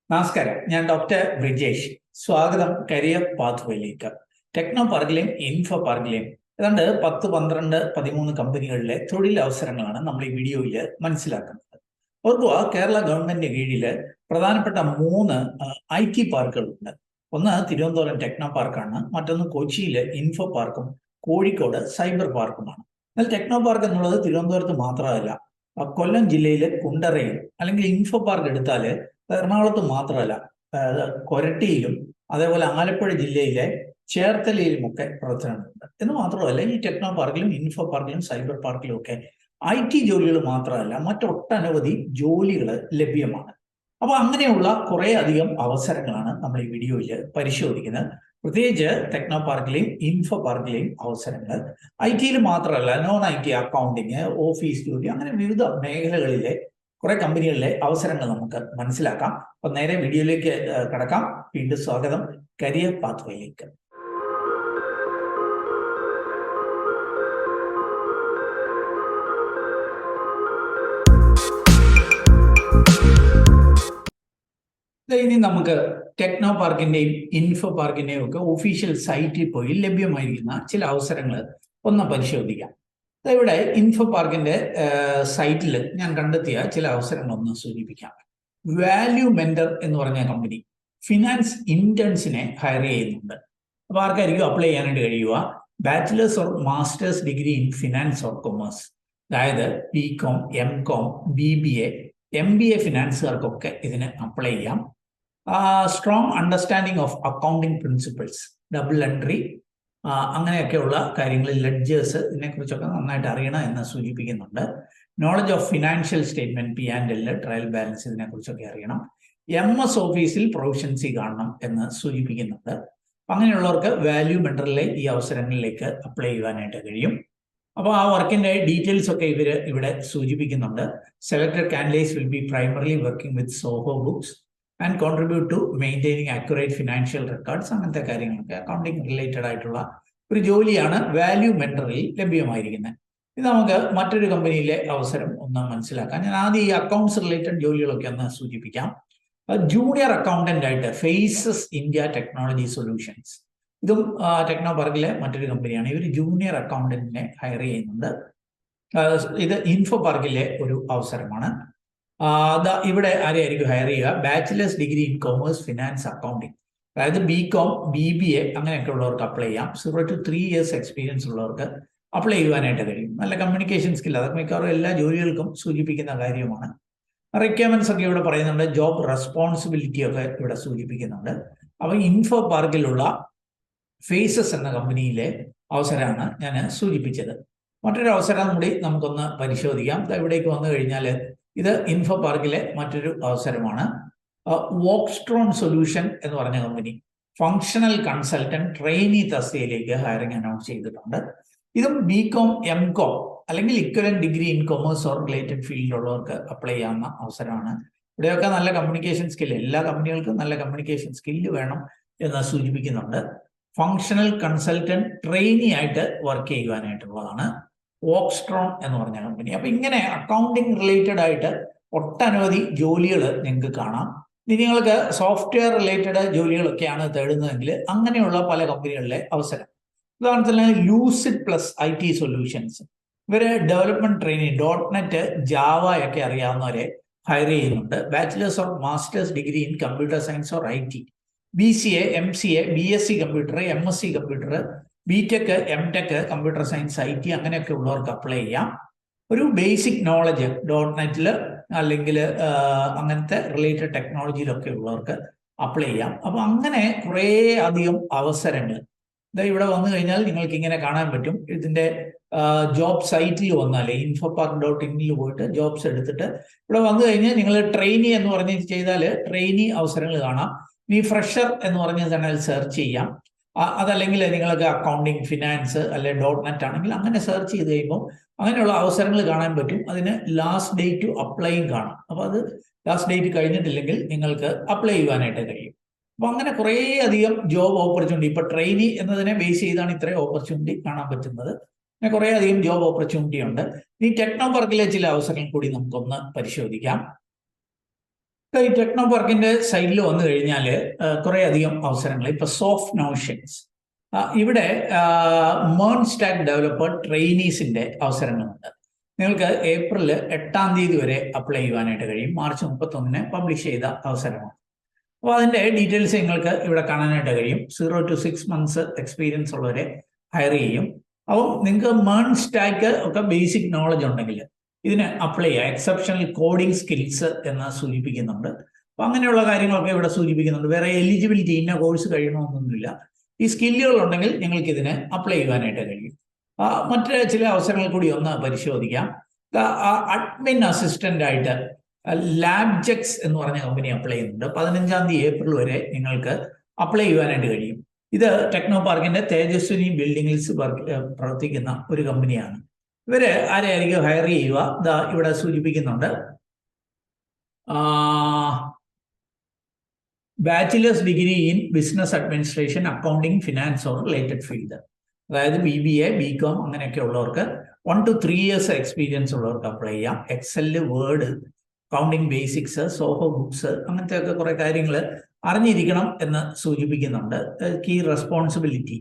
നമസ്കാരം, ഞാൻ ഡോക്ടർ ബ്രിജേഷ്. സ്വാഗതം കരിയർ പാത്വേയിലേക്ക്. ടെക്നോ പാർക്കിലെയും ഇൻഫോ പാർക്കിലെയും ഏതാണ്ട് 10, 12, 13 കമ്പനികളിലെ തൊഴിൽ അവസരങ്ങളാണ് നമ്മൾ ഈ വീഡിയോയിൽ മനസ്സിലാക്കുന്നത്. ഓർക്കുക, കേരള ഗവൺമെന്റിന്റെ കീഴിൽ പ്രധാനപ്പെട്ട 3 IT പാർക്കുകളുണ്ട്. ഒന്ന് തിരുവനന്തപുരം ടെക്നോ പാർക്കാണ്, മറ്റൊന്ന് കൊച്ചിയിലെ ഇൻഫോ പാർക്കും കോഴിക്കോട് സൈബർ പാർക്കുമാണ്. എന്നാൽ ടെക്നോ പാർക്ക് എന്നുള്ളത് തിരുവനന്തപുരത്ത് മാത്രമല്ല, കൊല്ലം ജില്ലയിലെ കുണ്ടറയിൽ അല്ലെങ്കിൽ ഇൻഫോ പാർക്ക് എടുത്താൽ എറണാകുളത്ത് മാത്രമല്ല, കൊരട്ടിയിലും അതേപോലെ ആലപ്പുഴ ജില്ലയിലെ ചേർത്തലയിലുമൊക്കെ പ്രവർത്തനങ്ങളുണ്ട്. എന്ന് മാത്രമല്ല, ഈ ടെക്നോ പാർക്കിലും ഇൻഫോ പാർക്കിലും സൈബർ പാർക്കിലും ഒക്കെ IT ജോലികൾ മാത്രമല്ല, മറ്റൊട്ടനവധി ജോലികൾ ലഭ്യമാണ്. അപ്പൊ അങ്ങനെയുള്ള കുറെ അധികം അവസരങ്ങളാണ് നമ്മൾ ഈ വീഡിയോയിൽ പരിശോധിക്കുന്നത്. പ്രത്യേകിച്ച് ടെക്നോ പാർക്കിലെയും ഇൻഫോ പാർക്കിലെയും അവസരങ്ങൾ IT മാത്രമല്ല, നോൺ IT, അക്കൗണ്ടിങ്, ഓഫീസ് ജോലി, അങ്ങനെ വിവിധ മേഖലകളിലെ കുറെ കമ്പനികളിലെ അവസരങ്ങൾ നമുക്ക് മനസ്സിലാക്കാം. അപ്പൊ നേരെ വീഡിയോയിലേക്ക് കടക്കാം. വീണ്ടും സ്വാഗതം കരിയർ പാത്വേയിലേക്ക്. ഇനി നമുക്ക് ടെക്നോ പാർക്കിന്റെയും ഇൻഫോ പാർക്കിന്റെയും ഒക്കെ ഒഫീഷ്യൽ സൈറ്റിൽ പോയി ലഭ്യമായിരിക്കുന്ന ചില അവസരങ്ങൾ ഒന്ന് പരിശോധിക്കാം. ഇവിടെ ഇൻഫോ പാർക്കിന്റെ സൈറ്റിൽ ഞാൻ കണ്ടെത്തിയ ചില അവസരങ്ങളൊന്ന് സൂചിപ്പിക്കാം. വാല്യൂ മെന്റർ എന്ന് പറഞ്ഞ കമ്പനി ഫിനാൻസ് ഇന്റേൺസിനെ ഹയർ ചെയ്യുന്നുണ്ട്. അപ്പൊ ആർക്കായിരിക്കും അപ്ലൈ ചെയ്യാനായിട്ട് കഴിയുക? Bachelors or masters degree in finance or commerce, അതായത് BCom, MCom, BBA, MBA ഫിനാൻസുകാർക്കൊക്കെ ഇതിന് അപ്ലൈ ചെയ്യാം. Strong understanding of accounting principles, double entry, അങ്ങനെയൊക്കെയുള്ള കാര്യങ്ങളിൽ ലെഡ്ജേഴ്സ്, ഇതിനെക്കുറിച്ചൊക്കെ നന്നായിട്ട് അറിയണം എന്ന് സൂചിപ്പിക്കുന്നുണ്ട്. Knowledge of financial statement, P&L, trial balance, ഇതിനെക്കുറിച്ചൊക്കെ അറിയണം. MS ഓഫീസിൽ പ്രൊഫഷൻസി കാണണം എന്ന് സൂചിപ്പിക്കുന്നുണ്ട്. അങ്ങനെയുള്ളവർക്ക് വാല്യൂ മെന്ററിലെ ഈ അവസരങ്ങളിലേക്ക് അപ്ലൈ ചെയ്യുവാനായിട്ട് കഴിയും. അപ്പോൾ ആ വർക്കിന്റെ ഡീറ്റെയിൽസ് ഒക്കെ ഇവിടെ സൂചിപ്പിക്കുന്നുണ്ട്. Selected candidates will be primarily working with Zoho Books and contribute to maintaining accurate financial records, അങ്ങനത്തെ കാര്യങ്ങളൊക്കെ അക്കൗണ്ടിങ് റിലേറ്റഡ് ആയിട്ടുള്ള ഒരു ജോലിയാണ് വാല്യൂ മെന്ററിൽ ലഭ്യമായിരിക്കുന്നത്. ഇത് നമുക്ക് മറ്റൊരു കമ്പനിയിലെ അവസരം ഒന്ന് മനസ്സിലാക്കാം. ഞാൻ ആദ്യം ഈ അക്കൗണ്ട്സ് റിലേറ്റഡ് ജോലികളൊക്കെ ഒന്ന് സൂചിപ്പിക്കാം. ജൂനിയർ അക്കൗണ്ടന്റ് ആയിട്ട് ഫേസസ് ഇന്ത്യ ടെക്നോളജി സൊല്യൂഷൻസ്, ഇതും ടെക്നോ പാർക്കിലെ മറ്റൊരു കമ്പനിയാണ്. ഇവർ ജൂനിയർ അക്കൗണ്ടന്റിനെ ഹയർ ചെയ്യുന്നുണ്ട്. ഇത് ഇൻഫോ പാർക്കിലെ ഒരു അവസരമാണ്. ഇവിടെ ആരെയായിരിക്കും ഹയർ ചെയ്യുക? Bachelors degree in commerce, finance, accounting, അതായത് BCom, BBA അങ്ങനെയൊക്കെ ഉള്ളവർക്ക് അപ്ലൈ ചെയ്യാം. 0 to 3 years എക്സ്പീരിയൻസ് ഉള്ളവർക്ക് അപ്ലൈ ചെയ്യുവാനായിട്ട് കഴിയും. നല്ല കമ്മ്യൂണിക്കേഷൻ സ്കിൽ, അതൊക്കെ മിക്കവാറും എല്ലാ ജോലികൾക്കും സൂചിപ്പിക്കുന്ന കാര്യമാണ്. റിക്വയർമെന്റ്സ് ഒക്കെ ഇവിടെ പറയുന്നുണ്ട്. ജോബ് റെസ്പോൺസിബിലിറ്റി ഒക്കെ ഇവിടെ സൂചിപ്പിക്കുന്നുണ്ട്. അപ്പൊ ഇൻഫോ പാർക്കിലുള്ള ഫേസസ് എന്ന കമ്പനിയിലെ അവസരമാണ് ഞാൻ സൂചിപ്പിച്ചത്. മറ്റൊരു അവസരം കൂടി നമുക്കൊന്ന് പരിശോധിക്കാം. ഇവിടേക്ക് വന്നു കഴിഞ്ഞാൽ ഇത് ഇൻഫോ പാർക്കിലെ മറ്റൊരു അവസരമാണ്. വോക്സ്ട്രോൺ സൊല്യൂഷൻ എന്ന് പറഞ്ഞ കമ്പനി ഫങ്ഷണൽ കൺസൾട്ടന്റ് ട്രെയിനി തസ്തികയിലേക്ക് ഹയറിംഗ് അനൗൺസ് ചെയ്തിട്ടുണ്ട്. ഇതും BCom, MCom അല്ലെങ്കിൽ equivalent degree in commerce or related ഫീൽഡിലുള്ളവർക്ക് അപ്ലൈ ചെയ്യാവുന്ന അവസരമാണ്. ഇവിടെയൊക്കെ നല്ല കമ്മ്യൂണിക്കേഷൻ സ്കിൽ, എല്ലാ കമ്പനികൾക്കും നല്ല കമ്മ്യൂണിക്കേഷൻ സ്കില്ല് വേണം എന്ന് സൂചിപ്പിക്കുന്നുണ്ട്. ഫങ്ഷണൽ കൺസൾട്ടന്റ് ട്രെയിനി ആയിട്ട് വർക്ക് ചെയ്യുവാനായിട്ടുള്ളതാണ് വോക്സ്ട്രോൺ എന്ന് പറഞ്ഞ കമ്പനി. അപ്പൊ ഇങ്ങനെ അക്കൗണ്ടിങ് റിലേറ്റഡ് ആയിട്ട് ഒട്ടനവധി ജോലികൾ നിങ്ങൾക്ക് കാണാം. ഇനി നിങ്ങൾക്ക് സോഫ്റ്റ്വെയർ റിലേറ്റഡ് ജോലികളൊക്കെയാണ് തേടുന്നതെങ്കിൽ അങ്ങനെയുള്ള പല കമ്പനികളിലെ അവസരം. ഉദാഹരണത്തിന് ലൂസിഡ് പ്ലസ് IT സൊല്യൂഷൻസ്, ഇവര് ഡെവലപ്മെന്റ് ട്രെയിനിങ്, .NET, ജാവ ഒക്കെ അറിയാവുന്നവരെ ഹയർ ചെയ്യുന്നുണ്ട്. Bachelors or masters degree in computer science or IT, BCA, MCA, BSc computer, MSc computer, BTech, MTech, computer science, IT അങ്ങനെയൊക്കെ ഉള്ളവർക്ക് അപ്ലൈ ചെയ്യാം. ഒരു ബേസിക് നോളജ് .NET അല്ലെങ്കിൽ അങ്ങനത്തെ റിലേറ്റഡ് ടെക്നോളജിയിലൊക്കെ ഉള്ളവർക്ക് അപ്ലൈ ചെയ്യാം. അപ്പൊ അങ്ങനെ കുറേ അധികം അവസരങ്ങൾ ഇവിടെ വന്നു കഴിഞ്ഞാൽ നിങ്ങൾക്ക് ഇങ്ങനെ കാണാൻ പറ്റും. ഇതിന്റെ ജോബ് സൈറ്റിൽ വന്നാൽ info.park.in പോയിട്ട് ജോബ്സ് എടുത്തിട്ട് ഇവിടെ വന്നു കഴിഞ്ഞാൽ നിങ്ങൾ ട്രെയിനി എന്ന് പറഞ്ഞ് ചെയ്താൽ ട്രെയിനി അവസരങ്ങൾ കാണാം. ഇനി ഫ്രഷർ എന്ന് പറഞ്ഞ് ചാനൽ സെർച്ച് ചെയ്യാം. അതല്ലെങ്കിൽ നിങ്ങൾക്ക് അക്കൗണ്ടിങ്, ഫിനാൻസ് അല്ലെ .NET ആണെങ്കിൽ അങ്ങനെ സെർച്ച് ചെയ്ത് കഴിയുമ്പോൾ അങ്ങനെയുള്ള അവസരങ്ങൾ കാണാൻ പറ്റും. അതിന് ലാസ്റ്റ് ഡേറ്റ് അപ്ലൈയും കാണാം. അപ്പൊ അത് ലാസ്റ്റ് ഡേറ്റ് കഴിഞ്ഞിട്ടില്ലെങ്കിൽ നിങ്ങൾക്ക് അപ്ലൈ ചെയ്യുവാനായിട്ട് കഴിയും. അപ്പൊ അങ്ങനെ കുറേ അധികം ജോബ് ഓപ്പർച്യൂണിറ്റി, ഇപ്പൊ ട്രെയിനി എന്നതിനെ ബേസ് ചെയ്താണ് ഇത്രയും ഓപ്പർച്യൂണിറ്റി കാണാൻ പറ്റുന്നത്. അങ്ങനെ കുറേ അധികം ജോബ് ഓപ്പർച്യൂണിറ്റി ഉണ്ട്. ഈ ടെക്നോ പാർക്കിലെ ചില അവസരങ്ങൾ കൂടി നമുക്കൊന്ന് പരിശോധിക്കാം. ഈ ടെക്നോ പാർക്കിന്റെ സൈഡിൽ വന്നു കഴിഞ്ഞാൽ കുറെ അധികം അവസരങ്ങൾ. ഇപ്പൊ സോഫ്റ്റ് നോഷൻസ്, ഇവിടെ മേൺ സ്റ്റാക്ക് ഡെവലപ്പർ ട്രെയിനീസിന്റെ അവസരങ്ങളുണ്ട്. നിങ്ങൾക്ക് ഏപ്രിൽ 8-ാം തീയതി വരെ അപ്ലൈ ചെയ്യുവാനായിട്ട് കഴിയും. മാർച്ച് 31-ന് പബ്ലിഷ് ചെയ്ത അവസരമാണ്. അപ്പോൾ അതിന്റെ ഡീറ്റെയിൽസ് നിങ്ങൾക്ക് ഇവിടെ കാണാനായിട്ട് കഴിയും. 0 to 6 months എക്സ്പീരിയൻസ് ഉള്ളവരെ ഹയർ ചെയ്യും. അപ്പം നിങ്ങൾക്ക് മേൺ സ്റ്റാക്ക് ഒക്കെ ബേസിക് നോളജ് ഉണ്ടെങ്കിൽ ഇതിന് അപ്ലൈ ചെയ്യാം. എക്സെപ്ഷണൽ കോഡിംഗ് സ്കിൽസ് എന്ന് സൂചിപ്പിക്കുന്നുണ്ട്. അപ്പൊ അങ്ങനെയുള്ള കാര്യങ്ങളൊക്കെ ഇവിടെ സൂചിപ്പിക്കുന്നുണ്ട്. വേറെ എലിജിബിലിറ്റി ഇന്ന കോഴ്സ് കഴിയണമെന്നൊന്നുമില്ല. ഈ സ്കില്ലുകൾ ഉണ്ടെങ്കിൽ നിങ്ങൾക്ക് ഇതിന് അപ്ലൈ ചെയ്യാനായിട്ട് കഴിയും. മറ്റ് ചില അവസരങ്ങൾ കൂടി ഒന്ന് പരിശോധിക്കാം. അഡ്മിൻ അസിസ്റ്റന്റ് ആയിട്ട് ലാബ്ജെക്സ് എന്ന് പറഞ്ഞ കമ്പനി അപ്ലൈ ചെയ്യുന്നുണ്ട്. 15-ാം തീയതി ഏപ്രിൽ വരെ നിങ്ങൾക്ക് അപ്ലൈ ചെയ്യാനായിട്ട് കഴിയും. ഇത് ടെക്നോ പാർക്കിന്റെ തേജസ്വിനി ബിൽഡിംഗിൽസ് പ്രവർത്തിക്കുന്ന ഒരു കമ്പനിയാണ്. ഇവര് ആരെയായിരിക്കും ഹയർ ചെയ്യുക? ഇവിടെ സൂചിപ്പിക്കുന്നുണ്ട്. Bachelors degree in business administration, accounting, finance or related field. അതായത് BBA, BCom അങ്ങനെയൊക്കെ ഉള്ളവർക്ക് 1 to 3 years എക്സ്പീരിയൻസ് ഉള്ളവർക്ക് അപ്ലൈ ചെയ്യാം. Excel, Word, accounting basics, Zoho Books, അങ്ങനത്തെ ഒക്കെ കുറെ കാര്യങ്ങൾ അറിഞ്ഞിരിക്കണം എന്ന് സൂചിപ്പിക്കുന്നുണ്ട്. Key responsibility,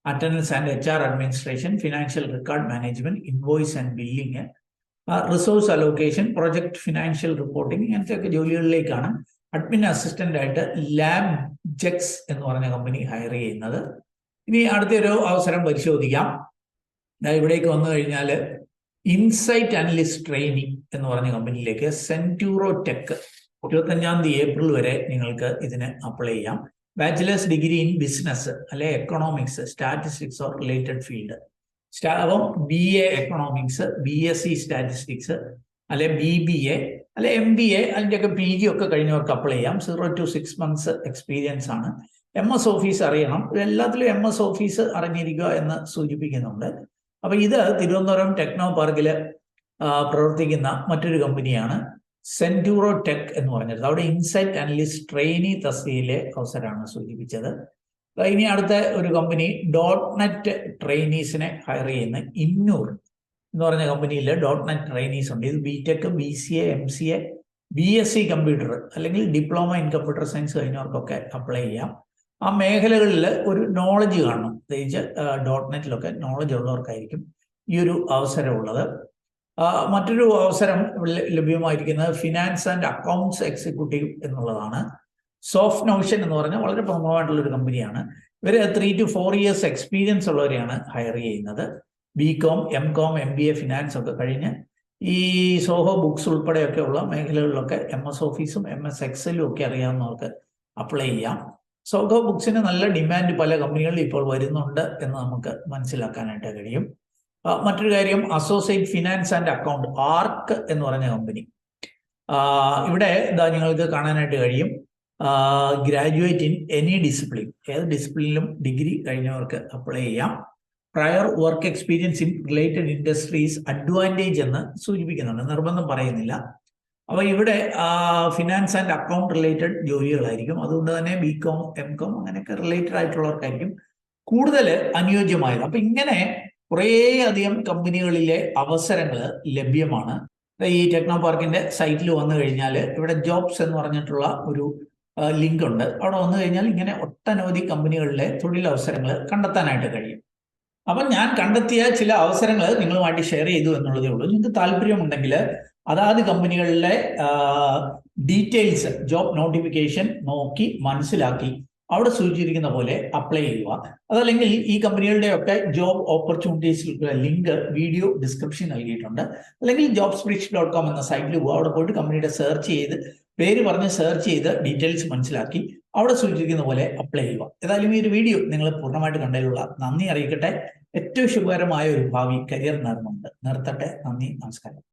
attendance and HR administration, financial record management, invoice and billing, resource allocation, project financial reporting, ഇങ്ങനത്തെ ഒക്കെ ജോലികളിലേക്കാണ് അഡ്മിൻ അസിസ്റ്റന്റ് ആയിട്ട് ലാബ്ജെക്സ് എന്ന് പറഞ്ഞ കമ്പനി ഹയർ ചെയ്യുന്നത്. ഇനി അടുത്തൊരു അവസരം പരിശോധിക്കാം. ഇവിടേക്ക് വന്നു കഴിഞ്ഞാൽ ഇൻസൈറ്റ് അനലിസ്റ്റ് ട്രെയിനിങ് എന്ന് പറഞ്ഞ കമ്പനിയിലേക്ക് സെന്റ്യൂറോ ടെക് 25-ാം തീയതി ഏപ്രിൽ വരെ നിങ്ങൾക്ക് ഇതിന് അപ്ലൈ ചെയ്യാം. ബാച്ചിലേഴ്സ് ഡിഗ്രി ഇൻ ബിസിനസ് അല്ലെ economics, statistics or related field. അപ്പം BA എക്കണോമിക്സ്, BSc സ്റ്റാറ്റിസ്റ്റിക്സ് അല്ലെ BBA അല്ലെ MBA, അതിൻ്റെയൊക്കെ PG ഒക്കെ കഴിഞ്ഞവർക്ക് അപ്ലൈ ചെയ്യാം. 0 to 6 months എക്സ്പീരിയൻസ് ആണ്. MS ഓഫീസ് അറിയണം. എല്ലാത്തിലും MS ഓഫീസ് അറിഞ്ഞിരിക്കുക എന്ന് സൂചിപ്പിക്കുന്നുണ്ട്. അപ്പൊ ഇത് തിരുവനന്തപുരം ടെക്നോ പാർക്കില് പ്രവർത്തിക്കുന്ന മറ്റൊരു കമ്പനിയാണ് സെന്റ്യൂറോ ടെക് എന്ന് പറഞ്ഞത്. അവിടെ ഇൻസൈറ്റ് അനലിസ്റ്റ് ട്രെയിനി തസ്തികയിലെ അവസരമാണ് സൂചിപ്പിച്ചത്. ഇനി അടുത്ത ഒരു കമ്പനി .NET ട്രെയിനീസിനെ ഹയർ ചെയ്യുന്ന ഇന്നൂർ എന്ന് പറഞ്ഞ കമ്പനിയിൽ .NET ട്രെയിനീസ് ഉണ്ട്. ഇത് BTech, BCA, MCA, BSc computer അല്ലെങ്കിൽ ഡിപ്ലോമ ഇൻ കമ്പ്യൂട്ടർ സയൻസ് കഴിഞ്ഞവർക്കൊക്കെ അപ്ലൈ ചെയ്യാം. ആ മേഖലകളിൽ ഒരു നോളജ് കാണണം. പ്രത്യേകിച്ച് .NET-ലൊക്കെ നോളജ് ഉള്ളവർക്കായിരിക്കും ഈ ഒരു അവസരം ഉള്ളത്. മറ്റൊരു അവസരം ലഭ്യമായിരിക്കുന്നത് ഫിനാൻസ് ആൻഡ് അക്കൗണ്ട്സ് എക്സിക്യൂട്ടീവ് എന്നുള്ളതാണ്. സോഫ്റ്റ് നോഷൻ എന്ന് പറഞ്ഞാൽ വളരെ പ്രമുഖമായിട്ടുള്ള ഒരു കമ്പനിയാണ്. ഇവർ 3 to 4 years എക്സ്പീരിയൻസ് ഉള്ളവരെയാണ് ഹയർ ചെയ്യുന്നത്. BCom, MCom, MBA, ഫിനാൻസ് ഒക്കെ കഴിഞ്ഞ് ഈ സോഹോ ബുക്സ് ഉൾപ്പെടെയൊക്കെ ഉള്ള മേഖലകളിലൊക്കെ MS ഓഫീസും MS എക്സലും ഒക്കെ അറിയാവുന്നവർക്ക് അപ്ലൈ ചെയ്യാം. സോഹോ ബുക്സിന് നല്ല ഡിമാൻഡ് പല കമ്പനികളിൽ ഇപ്പോൾ വരുന്നുണ്ട് എന്ന് നമുക്ക് മനസ്സിലാക്കാനായിട്ട് കഴിയും. മറ്റൊരു കാര്യം അസോസിയേറ്റ് ഫിനാൻസ് ആൻഡ് അക്കൗണ്ട്, ആർക്ക് എന്ന് പറഞ്ഞ കമ്പനി. ഇവിടെ ഇതാ നിങ്ങൾക്ക് കാണാനായിട്ട് കഴിയും. ഗ്രാജുവേറ്റ് ഇൻ എനി ഡിസിപ്ലിൻ, ഏത് ഡിസിപ്ലിനിലും ഡിഗ്രി കഴിഞ്ഞവർക്ക് അപ്ലൈ ചെയ്യാം. Prior work experience in related industries advantage എന്ന് സൂചിപ്പിക്കുന്നുണ്ട്, നിർബന്ധം പറയുന്നില്ല. അപ്പൊ ഇവിടെ ഫിനാൻസ് ആൻഡ് അക്കൗണ്ട് റിലേറ്റഡ് ജോലികളായിരിക്കും. അതുകൊണ്ട് തന്നെ BCom, MCom അങ്ങനെയൊക്കെ റിലേറ്റഡ് ആയിട്ടുള്ളവർക്കായിരിക്കും കൂടുതൽ അനുയോജ്യമായത്. അപ്പൊ ഇങ്ങനെ കുറേ അധികം കമ്പനികളിലെ അവസരങ്ങൾ ലഭ്യമാണ്. ഈ ടെക്നോ പാർക്കിന്റെ സൈറ്റിൽ വന്നു കഴിഞ്ഞാൽ ഇവിടെ ജോബ്സ് എന്ന് പറഞ്ഞിട്ടുള്ള ഒരു ലിങ്ക് ഉണ്ട്. അവിടെ വന്നു കഴിഞ്ഞാൽ ഇങ്ങനെ ഒട്ടനവധി കമ്പനികളിലെ തൊഴിലവസരങ്ങൾ കണ്ടെത്താനായിട്ട് കഴിയും. അപ്പം ഞാൻ കണ്ടെത്തിയ ചില അവസരങ്ങൾ നിങ്ങളുമായിട്ട് ഷെയർ ചെയ്തു എന്നുള്ളതേ ഉള്ളൂ. നിങ്ങൾക്ക് താല്പര്യമുണ്ടെങ്കിൽ അതാത് കമ്പനികളിലെ ഡീറ്റെയിൽസ്, ജോബ് നോട്ടിഫിക്കേഷൻ നോക്കി മനസ്സിലാക്കി അവിടെ സൂചിച്ചിരിക്കുന്ന പോലെ അപ്ലൈ ചെയ്യുക. അതല്ലെങ്കിൽ ഈ കമ്പനികളുടെയൊക്കെ ജോബ് ഓപ്പർച്യൂണിറ്റീസിലുള്ള ലിങ്ക് വീഡിയോ ഡിസ്ക്രിപ്ഷൻ നൽകിയിട്ടുണ്ട്. അല്ലെങ്കിൽ jobsbridge.com എന്ന സൈറ്റിൽ പോകുക. അവിടെ പോയിട്ട് കമ്പനിയുടെ സെർച്ച് ചെയ്ത് പേര് പറഞ്ഞ് സെർച്ച് ചെയ്ത് ഡീറ്റെയിൽസ് മനസ്സിലാക്കി അവിടെ സൂചിപ്പിക്കുന്ന പോലെ അപ്ലൈ ചെയ്യുക. ഏതായാലും ഈ ഒരു വീഡിയോ നിങ്ങൾ പൂർണ്ണമായിട്ട് കണ്ടതിലുള്ള നന്ദി അറിയിക്കട്ടെ. ഏറ്റവും ശുഭകരമായ ഒരു ഭാവി കരിയർ നേർന്നുണ്ട്. നിർത്തട്ടെ. നന്ദി, നമസ്കാരം.